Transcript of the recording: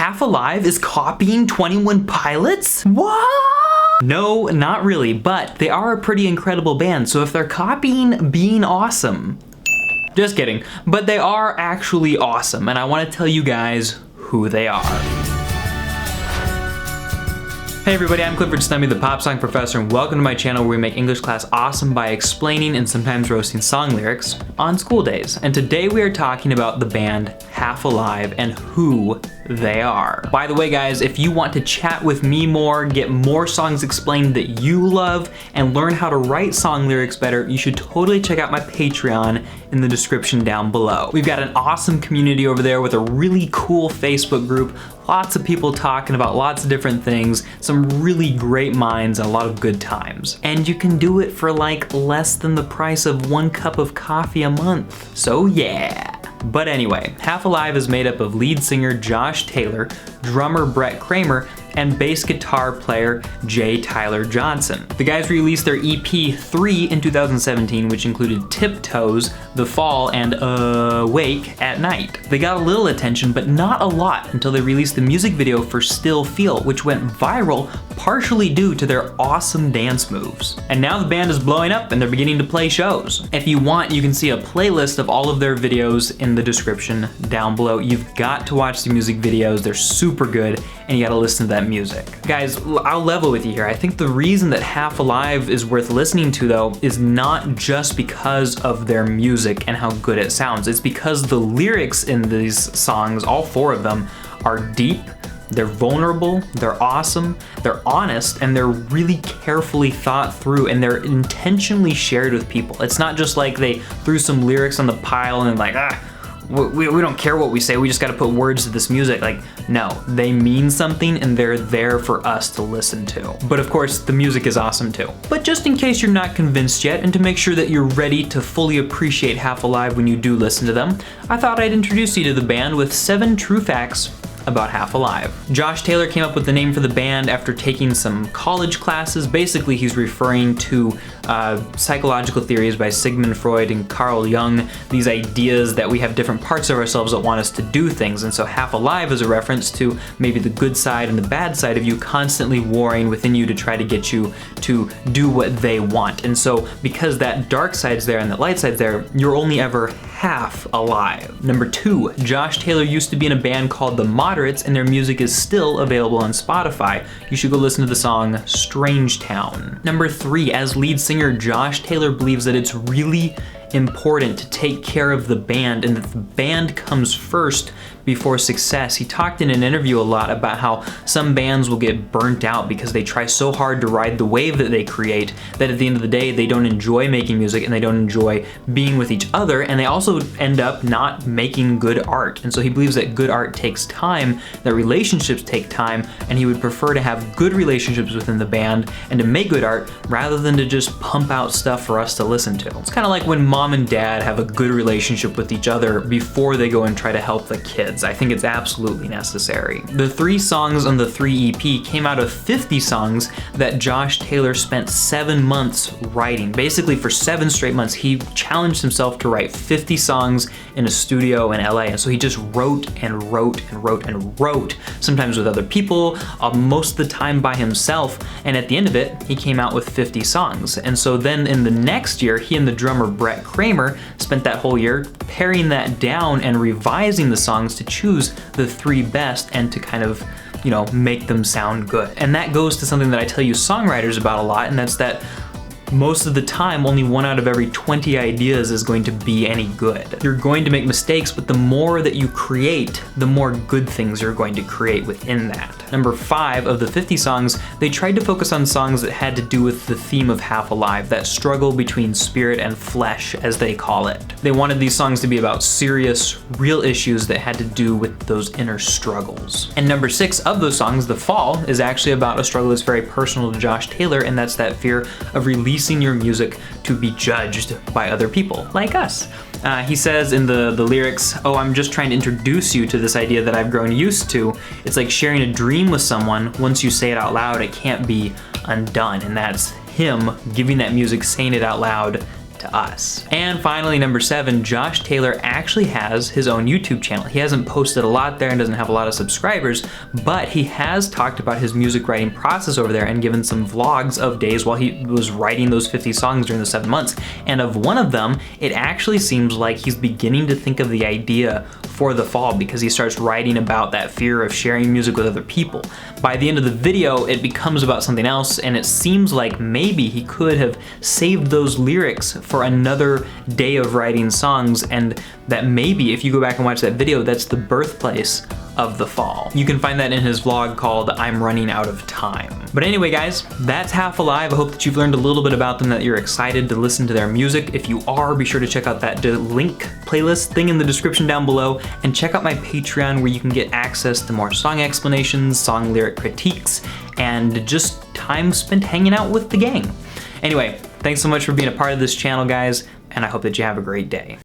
Half Alive is copying 21 Pilots? What? No, not really, but they are a pretty incredible band, so if they're copying Being Awesome, just kidding, but they are actually awesome, and I want to tell you guys who they are. Hey everybody, I'm Clifford Snubby, the pop song professor, and welcome to my channel where we make English class awesome by explaining and sometimes roasting song lyrics on school days. And today we are talking about the band Half Alive and who they are. By the way guys, if you want to chat with me more, get more songs explained that you love, and learn how to write song lyrics better, you should totally check out my Patreon in the description down below. We've got an awesome community over there with a really cool Facebook group, lots of people talking about lots of different things, some really great minds, and a lot of good times. And you can do it for like less than the price of 1 cup of coffee a month. So yeah. But anyway, Half Alive is made up of lead singer Josh Taylor, drummer Brett Kramer, and bass guitar player J. Tyler Johnson. The guys released their EP 3 in 2017, which included Tiptoes, The Fall, and Awake at Night. They got a little attention, but not a lot, until they released the music video for Still Feel, which went viral partially due to their awesome dance moves. And now the band is blowing up and they're beginning to play shows. If you want, you can see a playlist of all of their videos in the description down below. You've got to watch the music videos, they're super good, and you gotta listen to that music. Guys, I'll level with you here. I think the reason that Half Alive is worth listening to though is not just because of their music and how good it sounds. It's because the lyrics in these songs, all 4 of them, are deep, they're vulnerable, they're awesome, they're honest, and they're really carefully thought through, and they're intentionally shared with people. It's not just like they threw some lyrics on the pile and like, we don't care what we say, we just gotta put words to this music. Like, no, they mean something and they're there for us to listen to. But of course, the music is awesome too. But just in case you're not convinced yet, and to make sure that you're ready to fully appreciate Half Alive when you do listen to them, I thought I'd introduce you to the band with 7 true facts about Half Alive. Josh Taylor came up with the name for the band after taking some college classes. Basically, he's referring to psychological theories by Sigmund Freud and Carl Jung, these ideas that we have different parts of ourselves that want us to do things, and so Half Alive is a reference to maybe the good side and the bad side of you constantly warring within you to try to get you to do what they want. And so because that dark side's there and that light side's there, you're only ever half alive. Number 2, Josh Taylor used to be in a band called The Moderates, and their music is still available on Spotify. You should go listen to the song Strange Town. Number 3, as lead singer Josh Taylor believes that it's really important to take care of the band and that the band comes first before success. He talked in an interview a lot about how some bands will get burnt out because they try so hard to ride the wave that they create that at the end of the day they don't enjoy making music and they don't enjoy being with each other, and they also end up not making good art. And so he believes that good art takes time, that relationships take time, and he would prefer to have good relationships within the band and to make good art rather than to just pump out stuff for us to listen to. It's kind of like when mom and dad have a good relationship with each other before they go and try to help the kids. I think it's absolutely necessary. The 3 songs on the 3 EP came out of 50 songs that Josh Taylor spent 7 months writing. Basically for 7 straight months, he challenged himself to write 50 songs in a studio in LA. And so he just wrote and wrote and wrote and wrote, sometimes with other people, most of the time by himself. And at the end of it, he came out with 50 songs. And so then in the next year, he and the drummer Brett Kramer spent that whole year paring that down and revising the songs to choose the 3 best and to kind of, make them sound good. And that goes to something that I tell you songwriters about a lot, and that's that most of the time, only 1 out of every 20 ideas is going to be any good. You're going to make mistakes, but the more that you create, the more good things you're going to create within that. Number 5, of the 50 songs, they tried to focus on songs that had to do with the theme of Half Alive, that struggle between spirit and flesh, as they call it. They wanted these songs to be about serious, real issues that had to do with those inner struggles. And number 6 of those songs, The Fall, is actually about a struggle that's very personal to Josh Taylor, and that's that fear of releasing your music to be judged by other people, like us. He says in the lyrics, "Oh, I'm just trying to introduce you to this idea that I've grown used to. It's like sharing a dream with someone. Once you say it out loud, it can't be undone." And that's him giving that music, saying it out loud to us. And finally, number 7, Josh Taylor actually has his own YouTube channel. He hasn't posted a lot there and doesn't have a lot of subscribers, but he has talked about his music writing process over there and given some vlogs of days while he was writing those 50 songs during the 7 months. And of one of them, it actually seems like he's beginning to think of the idea for the fall because he starts writing about that fear of sharing music with other people. By the end of the video, it becomes about something else, and it seems like maybe he could have saved those lyrics for another day of writing songs, and that maybe if you go back and watch that video, that's the birthplace of the fall. You can find that in his vlog called I'm Running Out of Time. But anyway guys, that's Half Alive. I hope that you've learned a little bit about them, that you're excited to listen to their music. If you are, be sure to check out that link playlist thing in the description down below, and check out my Patreon where you can get access to more song explanations, song lyric critiques, and just time spent hanging out with the gang. Anyway, thanks so much for being a part of this channel guys, and I hope that you have a great day.